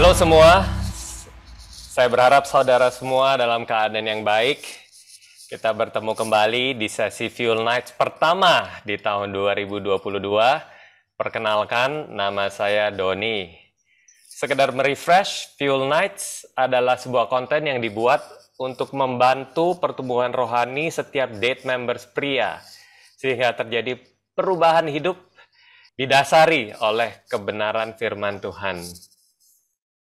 Halo semua, saya berharap saudara semua dalam keadaan yang baik. Kita bertemu kembali di sesi Fuel Nights pertama di tahun 2022. Perkenalkan, nama saya Doni. Sekedar merefresh, Fuel Nights adalah sebuah konten yang dibuat untuk membantu pertumbuhan rohani setiap date members pria, sehingga terjadi perubahan hidup didasari oleh kebenaran firman Tuhan.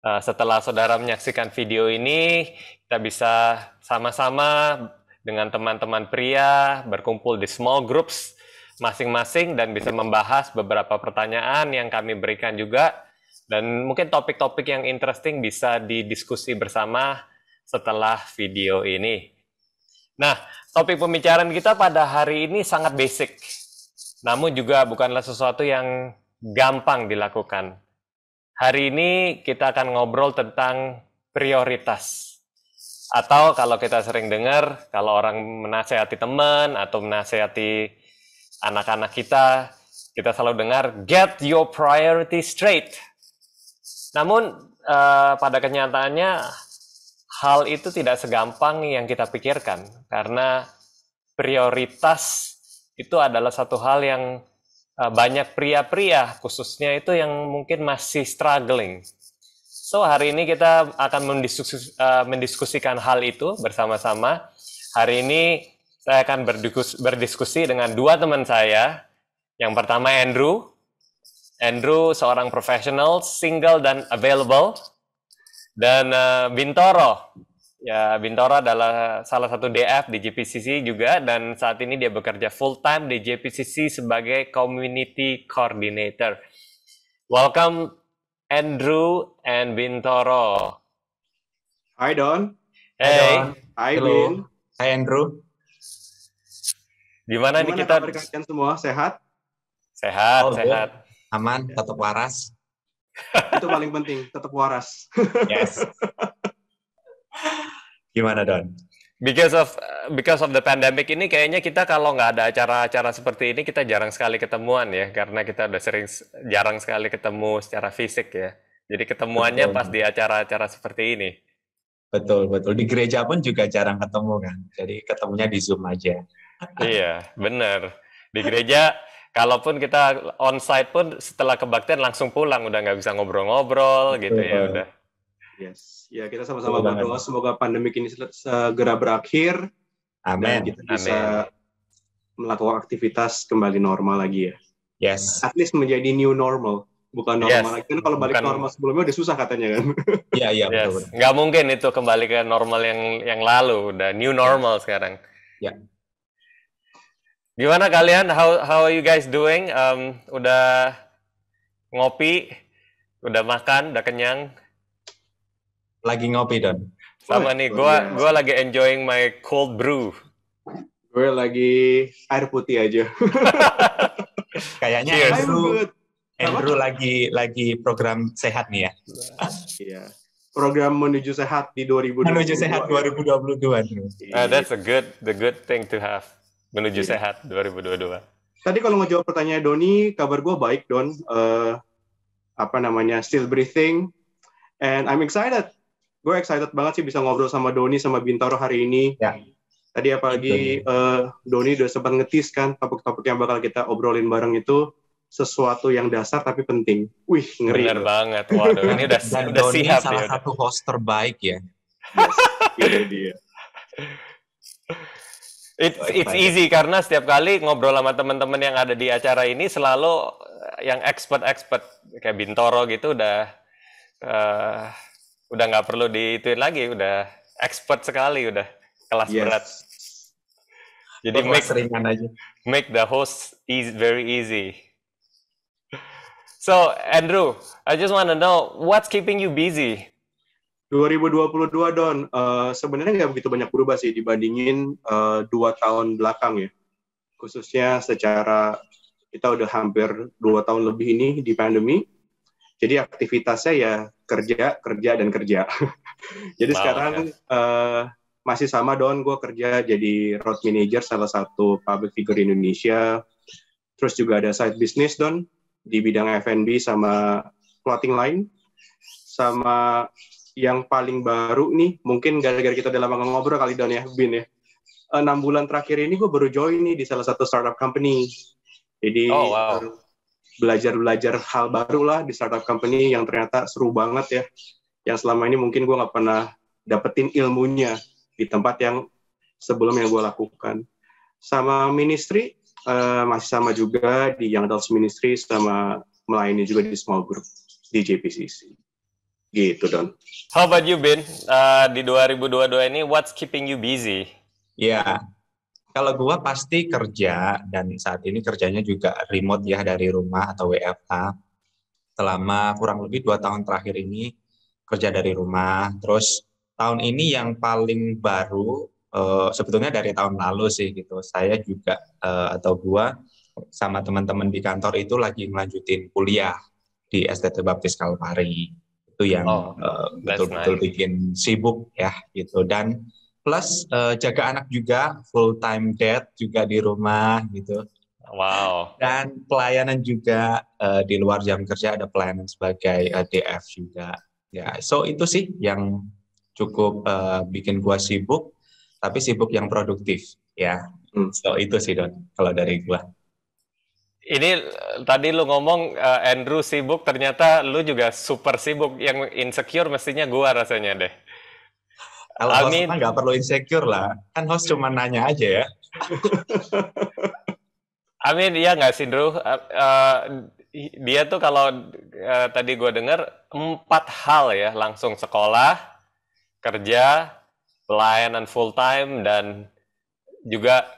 Setelah saudara menyaksikan video ini, kita bisa sama-sama dengan teman-teman pria berkumpul di small groups masing-masing dan bisa membahas beberapa pertanyaan yang kami berikan juga. Dan mungkin topik-topik yang interesting bisa didiskusi bersama setelah video ini. Nah, topik pembicaraan kita pada hari ini sangat basic, namun juga bukanlah sesuatu yang gampang dilakukan. Hari ini kita akan ngobrol tentang prioritas. Atau kalau kita sering dengar, kalau orang menasehati teman atau menasehati anak-anak kita selalu dengar, get your priority straight. Namun pada kenyataannya, hal itu tidak segampang yang kita pikirkan. Karena prioritas itu adalah satu hal yang banyak pria-pria khususnya itu yang mungkin masih struggling. So hari ini kita akan mendiskusikan hal itu bersama-sama. Hari ini saya akan berdiskusi dengan dua teman saya. Yang pertama Andrew. Andrew seorang profesional, single dan available. Dan Bintoro. Ya, Bintoro adalah salah satu DF di JPCC juga, dan saat ini dia bekerja full-time di JPCC sebagai Community Coordinator. Welcome, Andrew and Bintoro. Hi, Don. Hey. Hi, Bin. Hai, Andrew. Gimana nih kita? Kabar kalian semua? Sehat? Sehat, sehat. Aman, tetap waras. Itu paling penting, tetap waras. Yes. Gimana, Don? Because of the pandemic ini kayaknya kita kalau nggak ada acara-acara seperti ini kita jarang sekali ketemuan ya, karena kita udah jarang sekali ketemu secara fisik ya. Jadi ketemuannya pas di acara-acara seperti ini. Betul. Di gereja pun juga jarang ketemu kan. Jadi ketemunya di Zoom aja. Iya, benar. Di gereja, kalaupun kita on-site pun setelah kebaktian langsung pulang, udah nggak bisa ngobrol-ngobrol gitu ya udah. Yes, ya kita sama-sama berdoa semoga pandemi ini segera berakhir. Amin. Dan kita bisa melakukan aktivitas kembali normal lagi ya. Yes. At least menjadi new normal, bukan normal lagi. Kan kalau balik normal sebelumnya udah susah katanya kan. Iya, betul. Nggak mungkin itu kembali ke normal yang lalu, udah new normal sekarang. Ya. Gimana kalian? How are you guys doing? Udah ngopi? Udah makan? Udah kenyang? Lagi ngopi, Don. Sama nih, gue lagi enjoying my cold brew. Gue lagi air putih aja. Kayaknya Andrew lagi program sehat nih ya. Iya. Program menuju sehat di 2022. Menuju sehat 2022. That's the good thing to have. Menuju sehat 2022. Tadi kalau ngejawab pertanyaan Doni, kabar gue baik, Don. Still breathing. And I'm excited. Gue excited banget sih bisa ngobrol sama Doni sama Bintoro hari ini. Ya. Tadi apalagi Doni udah sempat ngetis kan topik-topik yang bakal kita obrolin bareng itu sesuatu yang dasar tapi penting. Wih, ngeri. Bener banget. Waduh, ini udah Doni siap salah satu host terbaik ya. Yes, itu dia. It's easy karena setiap kali ngobrol sama teman-teman yang ada di acara ini selalu yang expert kayak Bintoro gitu udah nggak perlu diituin lagi, udah expert sekali, udah kelas berat. Jadi make the host very easy. So Andrew, I just want to know what's keeping you busy. 2022 Don, sebenarnya nggak begitu banyak berubah sih dibandingin 2 tahun belakang ya. Khususnya secara kita udah hampir 2 tahun lebih ini di pandemi. Jadi aktivitasnya ya kerja. Jadi sekarang masih sama Don, gue kerja jadi road manager salah satu public figure di Indonesia. Terus juga ada side business Don di bidang F&B sama clothing line. sama yang paling baru nih, mungkin gara-gara kita udah lama nggak ngobrol kali Don ya, Bin ya. 6 bulan terakhir ini gue baru join nih di salah satu startup company. Oh, Jadi wow. belajar hal baru lah di startup company yang ternyata seru banget ya. Yang selama ini mungkin gue nggak pernah dapetin ilmunya di tempat yang sebelum yang gue lakukan. Sama ministry, masih sama juga di Young Adults Ministry, sama melayani juga di small group di JPCC. Gitu, Don. How about you, Bin? Di 2022 ini, what's keeping you busy? Ya, kalau gua pasti kerja, dan saat ini kerjanya juga remote ya, dari rumah atau WFH. Selama kurang lebih 2 tahun terakhir ini kerja dari rumah. Terus tahun ini yang paling baru, sebetulnya dari tahun lalu sih gitu. Saya juga atau gua sama teman-teman di kantor itu lagi ngelanjutin kuliah di STT Baptis Kalpari. Itu yang that's betul-betul nice. bikin sibuk ya gitu. Dan plus jaga anak juga, full time dad juga di rumah gitu. Wow. Dan pelayanan juga di luar jam kerja, ada pelayanan sebagai DF juga. Ya, so itu sih yang cukup bikin gua sibuk, tapi sibuk yang produktif ya. So itu sih Don, kalau dari gua. Ini tadi lu ngomong Andrew sibuk, ternyata lu juga super sibuk. Yang insecure mestinya gua rasanya deh. Kalau host mah nggak perlu insecure lah, kan host cuma nanya aja ya. Iya nggak sih, Drew? Dia tuh kalau tadi gue dengar 4 hal ya, langsung sekolah, kerja, pelayanan full time, dan juga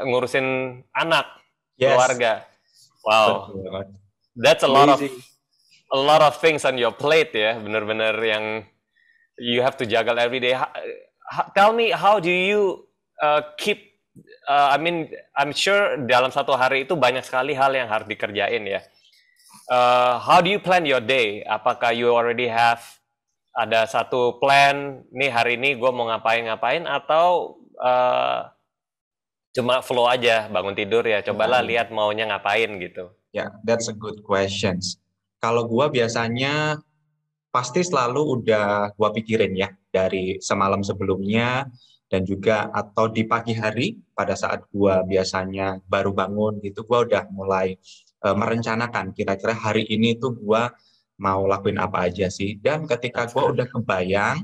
ngurusin anak, keluarga. Wow, that's a lot of things on your plate ya, bener-bener yang you have to juggle every day. Tell me, how do you keep I'm sure dalam satu hari itu banyak sekali hal yang harus dikerjain ya. How do you plan your day? Apakah you already have ada satu plan, nih hari ini gue mau ngapain-ngapain, atau cuma flow aja, bangun tidur ya, cobalah lihat maunya ngapain gitu. Ya, that's a good question. Kalau gue biasanya pasti selalu udah gue pikirin ya, dari semalam sebelumnya, dan juga atau di pagi hari pada saat gua biasanya baru bangun gitu, gua udah mulai merencanakan kira-kira hari ini tuh gua mau lakuin apa aja sih. Dan ketika gua udah kebayang,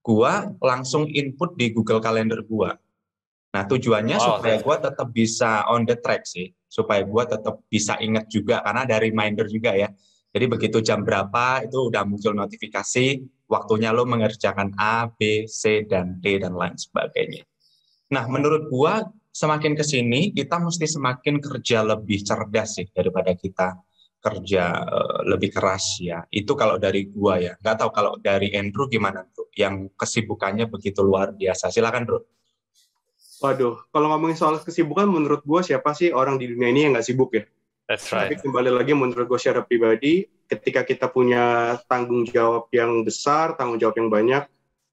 gua langsung input di Google Calendar gua. Nah, tujuannya supaya gua tetap bisa on the track sih, supaya gua tetap bisa ingat juga, karena ada reminder juga ya. Jadi begitu jam berapa itu udah muncul notifikasi, waktunya lo mengerjakan A, B, C, dan D, dan lain sebagainya. Nah, menurut gua semakin ke sini kita mesti semakin kerja lebih cerdas sih daripada kita kerja lebih keras ya. Itu kalau dari gua ya. Nggak tahu kalau dari Andrew gimana tuh, yang kesibukannya begitu luar biasa. Silakan, Bro. Waduh, kalau ngomongin soal kesibukan, menurut gue siapa sih orang di dunia ini yang nggak sibuk ya? That's right. Tapi kembali lagi menurut gue secara pribadi, ketika kita punya tanggung jawab yang besar, tanggung jawab yang banyak,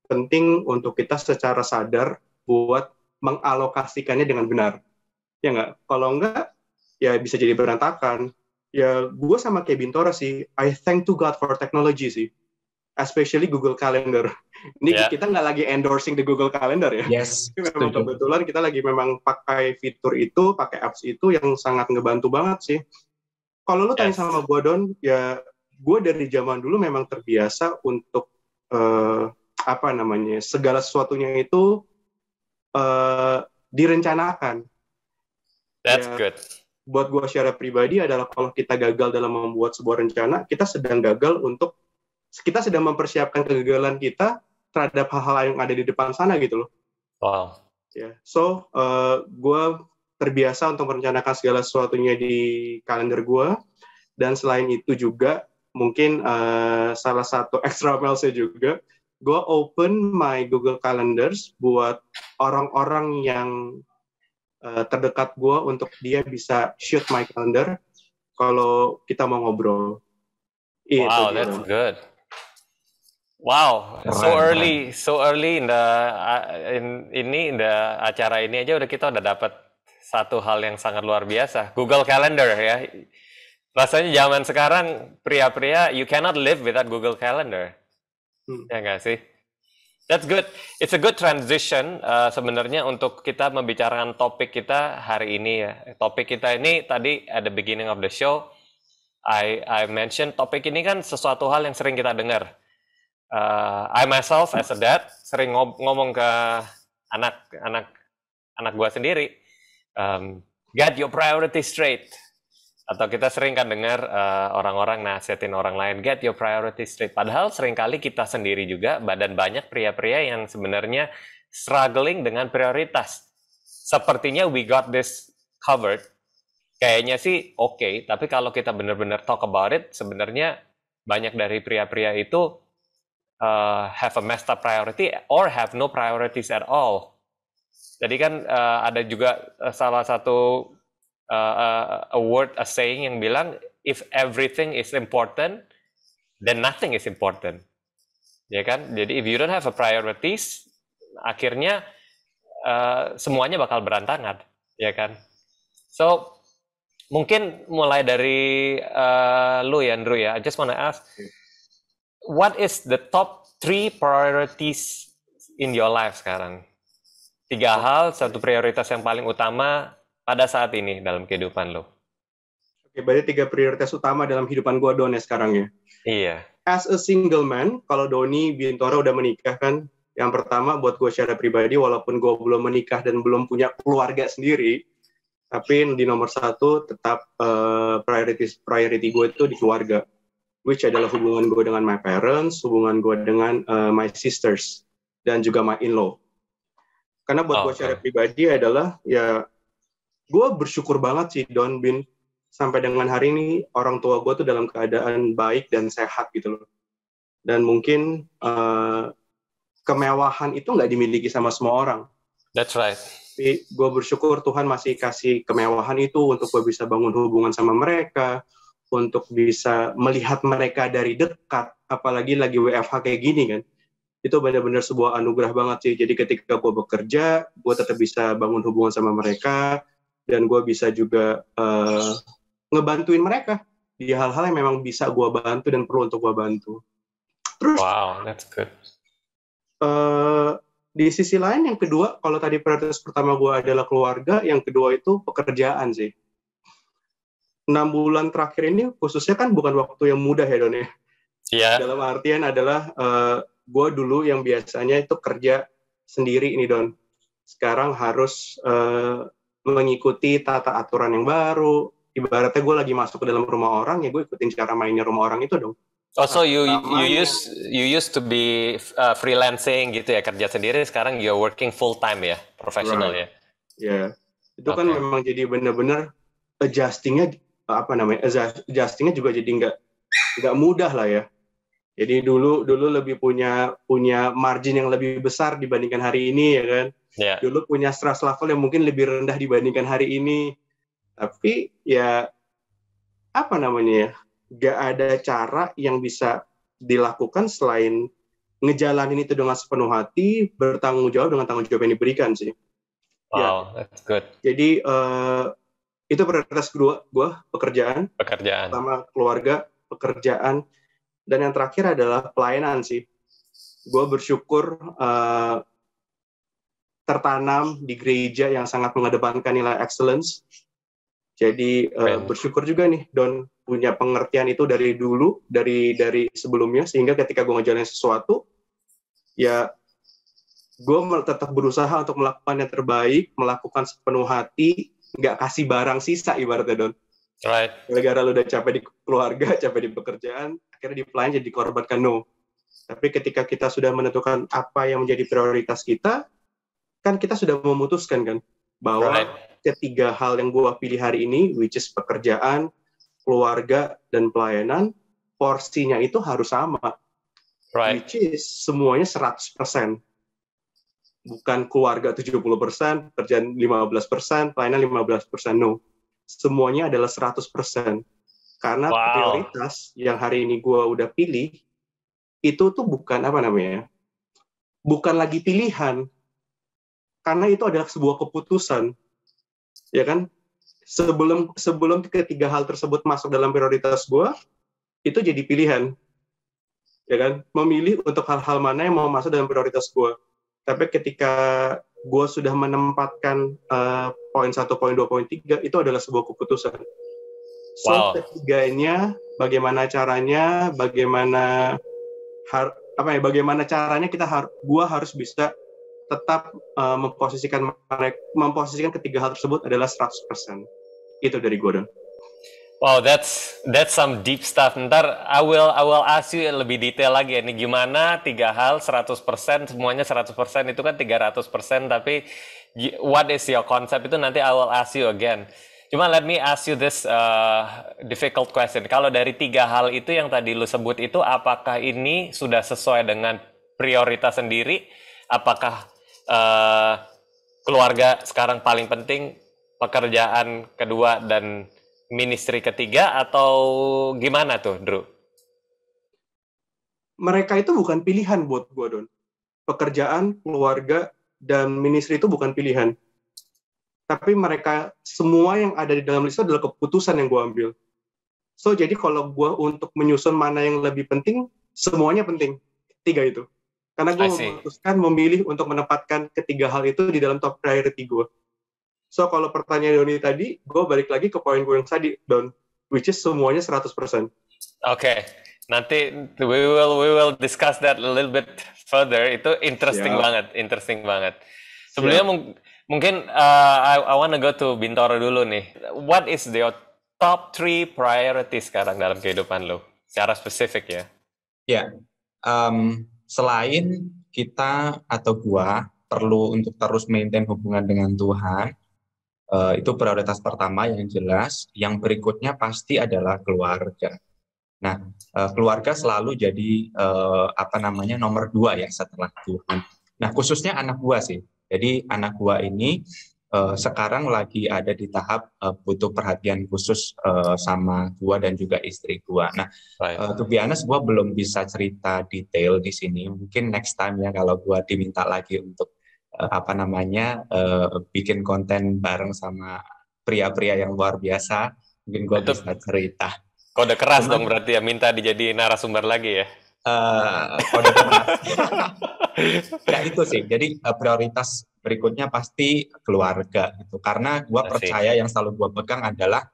penting untuk kita secara sadar buat mengalokasikannya dengan benar. Ya nggak? Kalau nggak, ya bisa jadi berantakan. Ya gue sama kayak Bintoro sih, I thank to God for technology sih. Especially Google Calendar. Ini kita nggak lagi endorsing di Google Calendar ya. Yes. Memang kebetulan kita lagi memang pakai fitur itu, pakai apps itu yang sangat ngebantu banget sih. Kalau lu tanya sama gue, Don, ya gue dari zaman dulu memang terbiasa untuk segala sesuatunya itu direncanakan. That's good. Buat gue secara pribadi adalah kalau kita gagal dalam membuat sebuah rencana, kita sedang mempersiapkan kegagalan kita terhadap hal-hal yang ada di depan sana gitu loh. Wow. Ya, so gue terbiasa untuk merencanakan segala sesuatunya di kalender gue, dan selain itu juga mungkin salah satu extra miles-nya juga, gue open my Google Calendars buat orang-orang yang terdekat gue untuk dia bisa shoot my calendar kalau kita mau ngobrol. Wow, that's good. Wow, so early in the acara ini aja kita udah dapat satu hal yang sangat luar biasa, Google Calendar ya. Rasanya zaman sekarang pria-pria you cannot live without Google Calendar. Ya nggak sih? That's good. It's a good transition sebenarnya untuk kita membicarakan topik kita hari ini ya. Topik kita ini tadi at the beginning of the show, I mentioned topik ini kan sesuatu hal yang sering kita dengar. I myself as a dad sering ngomong ke anak gue sendiri, get your priorities straight. Atau kita sering kan dengar orang-orang nasihatin orang lain, get your priorities straight. Padahal seringkali kita sendiri juga, dan banyak pria-pria yang sebenarnya struggling dengan prioritas. Sepertinya we got this covered. Kayaknya sih oke, tapi kalau kita benar-benar talk about it, sebenarnya banyak dari pria-pria itu have a messed up priority or have no priorities at all. Jadi kan ada juga salah satu a saying yang bilang, if everything is important, then nothing is important. Ya kan? Jadi if you don't have a priorities, akhirnya semuanya bakal berantakan, ya kan? So mungkin mulai dari lu ya, Andrew ya. I just wanna ask, what is the top 3 priorities in your life sekarang? 3 hal, satu prioritas yang paling utama pada saat ini dalam kehidupan lo. Oke, berarti 3 prioritas utama dalam kehidupan gue, Don, ya sekarang ya. Iya. As a single man, kalau Doni Bintoro udah menikah kan, yang pertama buat gue secara pribadi, walaupun gue belum menikah dan belum punya keluarga sendiri, tapi di nomor 1 tetap priority gue itu di keluarga, which adalah hubungan gue dengan my parents, hubungan gue dengan my sisters, dan juga my in-law. Karena buat gue secara pribadi adalah, ya, gue bersyukur banget sih, Don Bin, sampai dengan hari ini orang tua gue tuh dalam keadaan baik dan sehat gitu loh. Dan mungkin kemewahan itu nggak dimiliki sama semua orang. That's right. Tapi gue bersyukur Tuhan masih kasih kemewahan itu untuk gue bisa bangun hubungan sama mereka, untuk bisa melihat mereka dari dekat, apalagi lagi WFH kayak gini kan. Itu benar-benar sebuah anugerah banget sih. Jadi ketika gue bekerja, gue tetap bisa bangun hubungan sama mereka, dan gue bisa juga ngebantuin mereka di hal-hal yang memang bisa gue bantu dan perlu untuk gue bantu. Terus, wow, that's good. Di sisi lain yang kedua, kalau tadi prioritas pertama gue adalah keluarga, yang kedua itu pekerjaan sih. 6 bulan terakhir ini khususnya kan bukan waktu yang mudah ya, Don ya. Yeah. Dalam artian adalah gue dulu yang biasanya itu kerja sendiri ini, Don. Sekarang harus mengikuti tata aturan yang baru. Ibaratnya gue lagi masuk ke dalam rumah orang, ya gue ikutin cara mainnya rumah orang itu dong. Oh, so you used to be freelancing gitu ya, kerja sendiri, sekarang you're working full time ya, professional right. Ya. Ya, itu kan memang jadi benar-benar adjustingnya juga jadi nggak mudah lah ya. Jadi dulu lebih punya margin yang lebih besar dibandingkan hari ini ya kan. Yeah. Dulu punya stress level yang mungkin lebih rendah dibandingkan hari ini. Tapi ya apa namanya ya, gak ada cara yang bisa dilakukan selain ngejalanin itu dengan sepenuh hati, bertanggung jawab dengan tanggung jawab yang diberikan sih. Wow, ya. That's good. Jadi itu prioritas kedua gue, pekerjaan. Pertama keluarga, pekerjaan, dan yang terakhir adalah pelayanan sih. Gue bersyukur tertanam di gereja yang sangat mengedepankan nilai excellence. Jadi bersyukur juga nih, Don, punya pengertian itu dari dulu, dari sebelumnya, sehingga ketika gue ngejalanin sesuatu, ya gue tetap berusaha untuk melakukan yang terbaik, melakukan sepenuh hati, nggak kasih barang sisa ibaratnya, Don. Right. Gara-gara lu udah capek di keluarga, capek di pekerjaan, akhirnya di pelayan jadi dikorbankan, no. Tapi ketika kita sudah menentukan apa yang menjadi prioritas kita, kan kita sudah memutuskan kan bahwa ketiga hal yang gue pilih hari ini, which is pekerjaan, keluarga, dan pelayanan, porsinya itu harus sama. Right. Which is semuanya 100%. Bukan keluarga 70%, pekerjaan 15%, pelayanan 15%, no. Semuanya adalah 100%. Karena prioritas yang hari ini gue udah pilih, itu tuh bukan apa namanya, bukan lagi pilihan. Karena itu adalah sebuah keputusan, ya kan? Sebelum ketiga hal tersebut masuk dalam prioritas gue, itu jadi pilihan. ya kan? Memilih untuk hal-hal mana yang mau masuk dalam prioritas gue. Tapi ketika gue sudah menempatkan poin 1, poin 2, poin 3, itu adalah sebuah keputusan. So, Wow. ketiganya, bagaimana caranya, bagaimana caranya gue harus bisa tetap memposisikan ketiga hal tersebut adalah 100%. Itu dari gue, Don. Wow, that's some deep stuff. Ntar I will ask you lebih detail lagi. Ini gimana 3 hal 100%, semuanya 100%, itu kan 300%, tapi what is your concept itu nanti I will ask you again. Cuma let me ask you this difficult question. Kalau dari 3 hal itu yang tadi lu sebut itu, apakah ini sudah sesuai dengan prioritas sendiri? Apakah keluarga sekarang paling penting, pekerjaan kedua, dan ministry ketiga, atau gimana tuh, Drew? Mereka itu bukan pilihan buat gue, Don. Pekerjaan, keluarga, dan ministry itu bukan pilihan. Tapi mereka, semua yang ada di dalam list itu adalah keputusan yang gue ambil. So, jadi kalau gue untuk menyusun mana yang lebih penting, semuanya penting. 3 itu. Karena gue memutuskan memilih untuk menempatkan ketiga hal itu di dalam top priority gue. So, kalau pertanyaan Doni tadi, gue balik lagi ke poin gue yang tadi, Don, which is semuanya 100%. Oke, nanti we will discuss that a little bit further. Itu interesting banget. Sebelumnya mungkin I wanna go to Bintoro dulu nih. What is your top 3 priorities sekarang dalam kehidupan lo? Secara spesifik ya. Ya, selain kita atau gua perlu untuk terus maintain hubungan dengan Tuhan, itu prioritas pertama yang jelas. Yang berikutnya pasti adalah keluarga. Nah, keluarga selalu jadi nomor 2 ya setelah Tuhan. Nah, khususnya anak gua sih. Jadi anak gua ini sekarang lagi ada di tahap butuh perhatian khusus sama gua dan juga istri gua. Nah, to be honest, gua belum bisa cerita detail di sini. Mungkin next time ya kalau gua diminta lagi untuk bikin konten bareng sama pria-pria yang luar biasa, mungkin gue bisa cerita. Kode keras dong berarti ya, minta dijadiin narasumber lagi ya? Kode keras. Ya itu sih, jadi prioritas berikutnya pasti keluarga gitu. Karena gue percaya yang selalu gue pegang adalah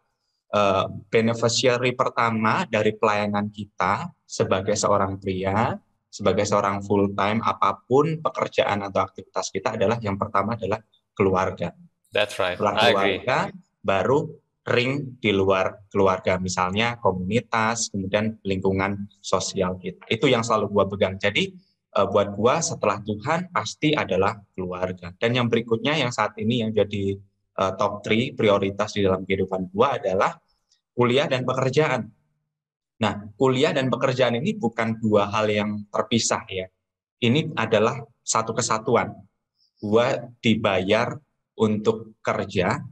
beneficiary pertama dari pelayanan kita sebagai seorang pria, sebagai seorang full time, apapun pekerjaan atau aktivitas kita adalah yang pertama adalah keluarga. That's right. Setelah keluarga, baru ring di luar keluarga, misalnya komunitas, kemudian lingkungan sosial kita. Itu yang selalu gua pegang. Jadi buat gua setelah Tuhan pasti adalah keluarga. Dan yang berikutnya yang saat ini yang jadi top 3 prioritas di dalam kehidupan gua adalah kuliah dan pekerjaan. Nah, kuliah dan pekerjaan ini bukan 2 hal yang terpisah ya. Ini adalah satu kesatuan. Gua dibayar untuk kerja,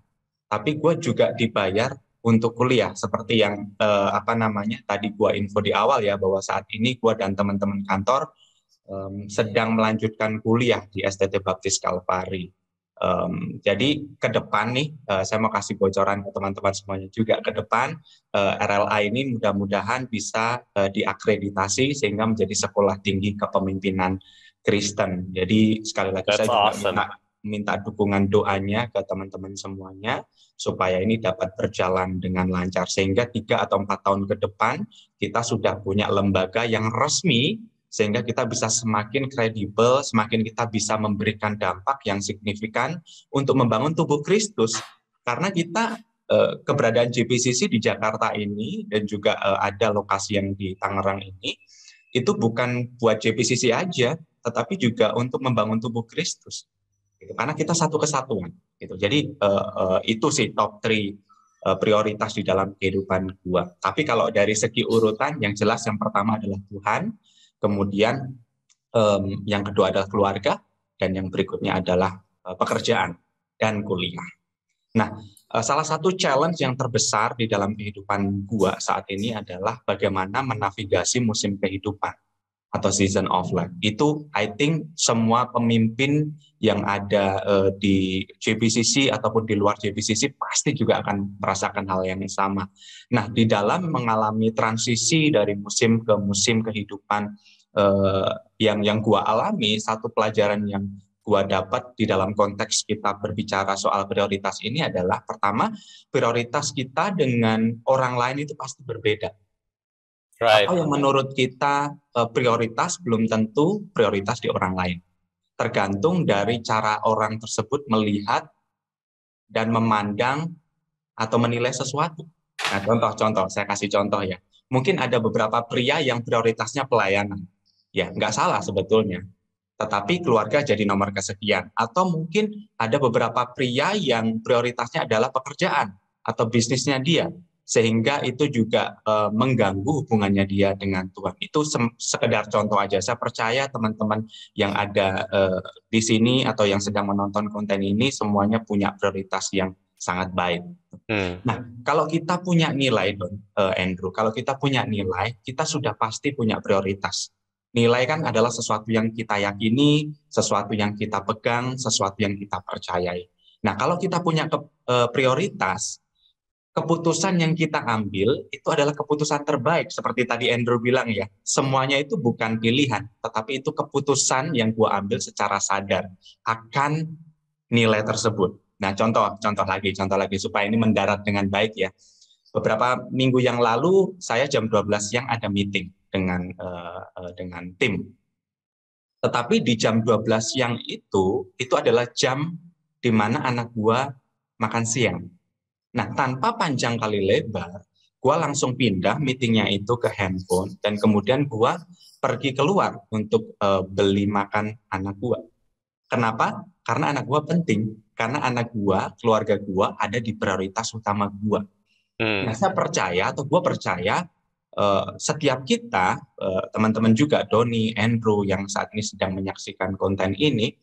tapi gua juga dibayar untuk kuliah. Seperti yang tadi gua info di awal ya, bahwa saat ini gua dan teman-teman kantor sedang melanjutkan kuliah di STT Baptis Kalvari. Jadi ke depan nih, saya mau kasih bocoran ke teman-teman semuanya juga, ke depan RLA ini mudah-mudahan bisa diakreditasi sehingga menjadi sekolah tinggi kepemimpinan Kristen. Jadi sekali lagi saya juga minta dukungan doanya ke teman-teman semuanya supaya ini dapat berjalan dengan lancar sehingga 3 atau 4 tahun ke depan kita sudah punya lembaga yang resmi sehingga kita bisa semakin kredibel, semakin kita bisa memberikan dampak yang signifikan untuk membangun tubuh Kristus. Karena kita keberadaan JPCC di Jakarta ini dan juga ada lokasi yang di Tangerang ini, itu bukan buat JPCC aja, tetapi juga untuk membangun tubuh Kristus. Gitu. Karena kita satu kesatuan. Gitu. Jadi itu sih top 3 prioritas di dalam kehidupan gua. Tapi kalau dari segi urutan, yang jelas yang pertama adalah Tuhan, kemudian yang kedua adalah keluarga, dan yang berikutnya adalah pekerjaan dan kuliah. Nah, salah satu challenge yang terbesar di dalam kehidupan gua saat ini adalah bagaimana menavigasi musim kehidupan atau season of life. Itu I think semua pemimpin yang ada di JPCC ataupun di luar JPCC pasti juga akan merasakan hal yang sama. Nah, di dalam mengalami transisi dari musim ke musim kehidupan yang gua alami, satu pelajaran yang gua dapat di dalam konteks kita berbicara soal prioritas ini adalah, pertama, prioritas kita dengan orang lain itu pasti berbeda. Right. Apa yang menurut kita prioritas belum tentu prioritas di orang lain. Tergantung dari cara orang tersebut melihat dan memandang atau menilai sesuatu. Nah, contoh, saya kasih contoh ya. Mungkin ada beberapa pria yang prioritasnya pelayanan. Ya, nggak salah sebetulnya. Tetapi keluarga jadi nomor kesekian. Atau mungkin ada beberapa pria yang prioritasnya adalah pekerjaan atau bisnisnya dia. Sehingga itu juga mengganggu hubungannya dia dengan Tuhan. Itu sekedar contoh aja. Saya percaya teman-teman yang ada di sini atau yang sedang menonton konten ini semuanya punya prioritas yang sangat baik. Nah, kalau kita punya nilai, Andrew, kalau kita punya nilai, kita sudah pasti punya prioritas. Nilai kan adalah sesuatu yang kita yakini, sesuatu yang kita pegang, sesuatu yang kita percayai. Nah, kalau kita punya prioritas, keputusan yang kita ambil itu adalah keputusan terbaik. Seperti tadi Andrew bilang ya, semuanya itu bukan pilihan, tetapi itu keputusan yang gue ambil secara sadar akan nilai tersebut. Nah, contoh lagi supaya ini mendarat dengan baik ya. Beberapa minggu yang lalu saya jam 12 siang ada meeting dengan tim. Tetapi di jam 12 siang itu adalah jam di mana anak gua makan siang. Nah, tanpa panjang kali lebar, gua langsung pindah meetingnya itu ke handphone dan kemudian gua pergi keluar untuk beli makan anak gua. Kenapa? Karena anak gua penting. Karena anak gua, keluarga gua ada di prioritas utama gua. Nah, saya percaya atau gua percaya setiap kita, teman-teman juga, Doni, Andrew yang saat ini sedang menyaksikan konten ini,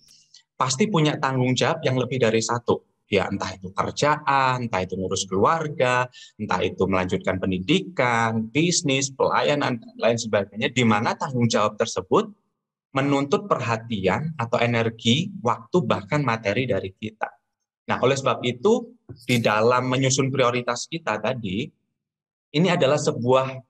pasti punya tanggung jawab yang lebih dari satu. Ya, entah itu kerjaan, entah itu ngurus keluarga, entah itu melanjutkan pendidikan, bisnis, pelayanan, dan lain sebagainya, di mana tanggung jawab tersebut menuntut perhatian atau energi, waktu, bahkan materi dari kita. Nah, oleh sebab itu, di dalam menyusun prioritas kita tadi, ini adalah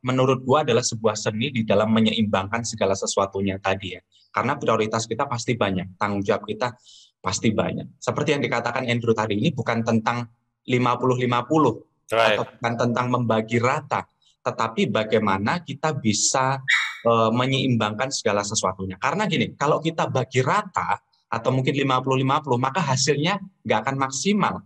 menurut gua adalah sebuah seni di dalam menyeimbangkan segala sesuatunya tadi ya. Karena prioritas kita pasti banyak, tanggung jawab kita pasti banyak. Seperti yang dikatakan Andrew tadi, ini bukan tentang 50-50, Right. atau bukan tentang membagi rata, tetapi bagaimana kita bisa menyeimbangkan segala sesuatunya. Karena gini, kalau kita bagi rata, atau mungkin 50-50, maka hasilnya nggak akan maksimal.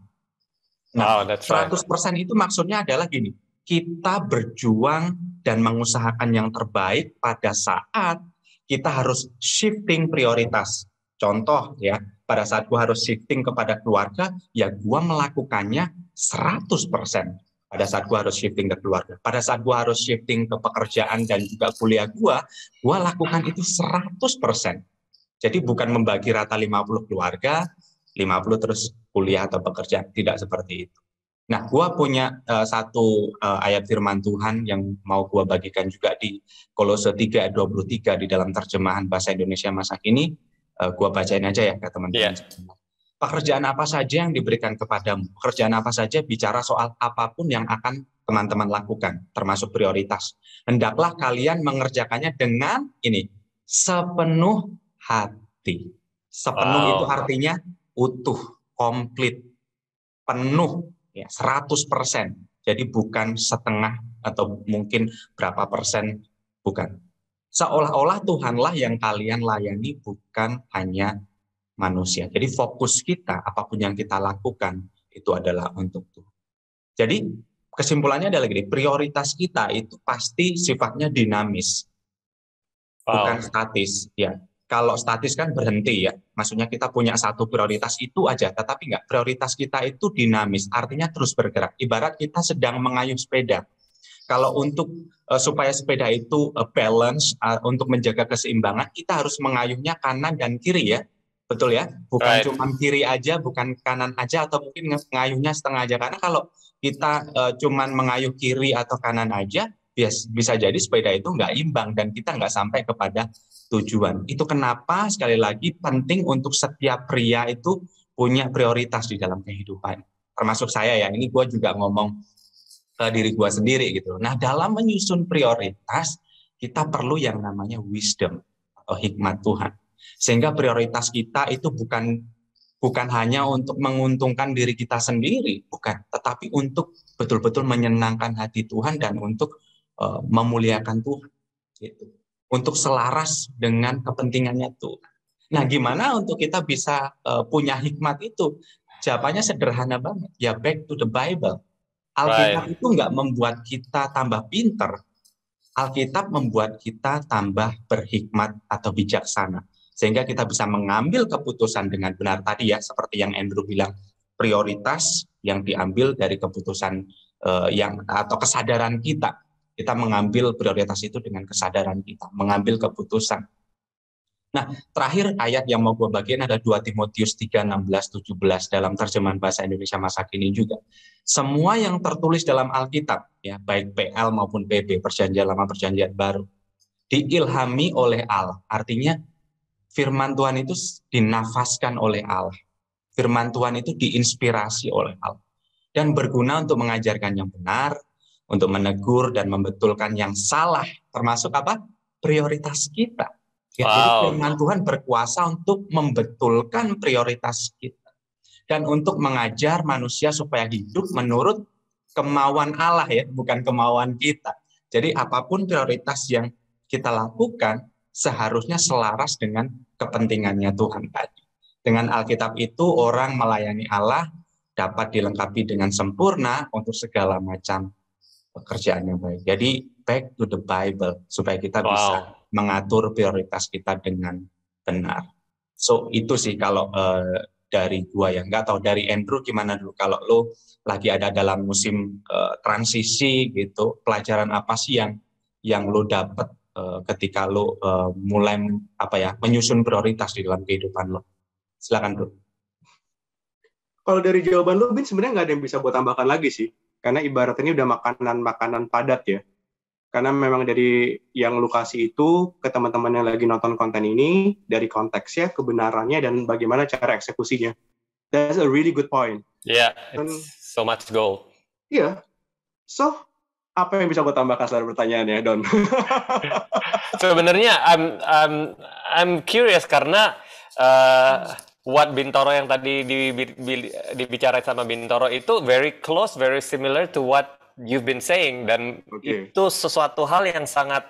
Nah, That's 100% right. itu maksudnya adalah gini, kita berjuang dan mengusahakan yang terbaik pada saat kita harus shifting prioritas. Contoh ya, pada saat gue harus shifting kepada keluarga, ya gue melakukannya 100%. Pada saat gue harus shifting ke keluarga. Pada saat gue harus shifting ke pekerjaan dan juga kuliah gue lakukan itu 100%. Jadi bukan membagi rata 50 keluarga, 50 terus kuliah atau pekerjaan. Tidak seperti itu. Nah, gue punya satu ayat firman Tuhan yang mau gue bagikan juga di Kolose 3 ayat 23 di dalam terjemahan bahasa Indonesia masa kini. Gue bacain aja ya ke teman-teman. Yeah. Pekerjaan apa saja yang diberikan kepadamu, pekerjaan apa saja bicara soal apapun yang akan teman-teman lakukan, termasuk prioritas. Hendaklah kalian mengerjakannya dengan ini, sepenuh hati. Sepenuh itu artinya utuh, komplit, penuh, ya 100%. Jadi bukan setengah atau mungkin berapa persen, bukan. Seolah-olah Tuhanlah yang kalian layani, bukan hanya manusia. Jadi fokus kita, apapun yang kita lakukan, itu adalah untuk Tuhan. Jadi kesimpulannya adalah gini, prioritas kita itu pasti sifatnya dinamis, bukan statis. Ya, kalau statis kan berhenti ya, maksudnya kita punya satu prioritas itu aja, tetapi enggak, prioritas kita itu dinamis, artinya terus bergerak. Ibarat kita sedang mengayuh sepeda. Kalau untuk supaya sepeda itu balance, untuk menjaga keseimbangan, kita harus mengayuhnya kanan dan kiri ya. Betul ya? Bukan cuma kiri aja, bukan kanan aja, atau mungkin mengayuhnya setengah aja. Karena kalau kita cuma mengayuh kiri atau kanan aja, bisa jadi sepeda itu nggak imbang dan kita nggak sampai kepada tujuan. Itu kenapa sekali lagi penting untuk setiap pria itu punya prioritas di dalam kehidupan. Termasuk saya ya, ini gue juga ngomong ke diri gue sendiri gitu. Nah, dalam menyusun prioritas, kita perlu yang namanya wisdom atau hikmat Tuhan. Sehingga prioritas kita itu bukan hanya untuk menguntungkan diri kita sendiri, bukan, tetapi untuk betul-betul menyenangkan hati Tuhan dan untuk memuliakan Tuhan. Gitu. Untuk selaras dengan kepentingannya Tuhan. Nah, gimana untuk kita bisa punya hikmat itu? Jawabannya sederhana banget. Ya, back to the Bible. Alkitab itu nggak membuat kita tambah pinter. Alkitab membuat kita tambah berhikmat atau bijaksana. Sehingga kita bisa mengambil keputusan dengan benar tadi ya, seperti yang Andrew bilang, prioritas yang diambil dari keputusan atau kesadaran kita. Kita mengambil prioritas itu dengan kesadaran kita, mengambil keputusan. Nah, terakhir ayat yang mau gue bagiin ada 2 Timotius 3, 16, 17 dalam terjemahan bahasa Indonesia masa kini juga. Semua yang tertulis dalam Alkitab, ya baik PL maupun PB, Perjanjian Lama, Perjanjian Baru, diilhami oleh Allah. Artinya firman Tuhan itu dinafaskan oleh Allah. Firman Tuhan itu diinspirasi oleh Allah. Dan berguna untuk mengajarkan yang benar, untuk menegur dan membetulkan yang salah, termasuk apa? Prioritas kita. Ya, jadi firman Tuhan berkuasa untuk membetulkan prioritas kita. Dan untuk mengajar manusia supaya hidup menurut kemauan Allah ya, bukan kemauan kita. Jadi apapun prioritas yang kita lakukan, seharusnya selaras dengan kepentingannya Tuhan tadi. Dengan Alkitab itu orang melayani Allah dapat dilengkapi dengan sempurna untuk segala macam pekerjaan yang baik. Jadi back to the Bible supaya kita bisa mengatur prioritas kita dengan benar. So itu sih kalau dari gua ya. Nggak tahu dari Andrew gimana dulu. Kalau lo lagi ada dalam musim transisi gitu, pelajaran apa sih yang lo dapat ketika lo mulai menyusun prioritas di dalam kehidupan lo? Silakan bro. Kalau dari jawaban lo, Bin, sebenarnya nggak ada yang bisa buat tambahkan lagi sih. Karena ibaratnya udah makanan padat ya. Karena memang dari yang lu kasih itu ke teman-teman yang lagi nonton konten ini, dari konteksnya, kebenarannya, dan bagaimana cara eksekusinya. That's a really good point. Yeah, it's so much gold. Iya. Yeah. So, apa yang bisa gue tambahkan setelah pertanyaannya, Don? Sebenarnya I'm curious karena what Bintoro yang tadi dibicarain sama Bintoro itu very close, very similar to what you've been saying, dan itu sesuatu hal yang sangat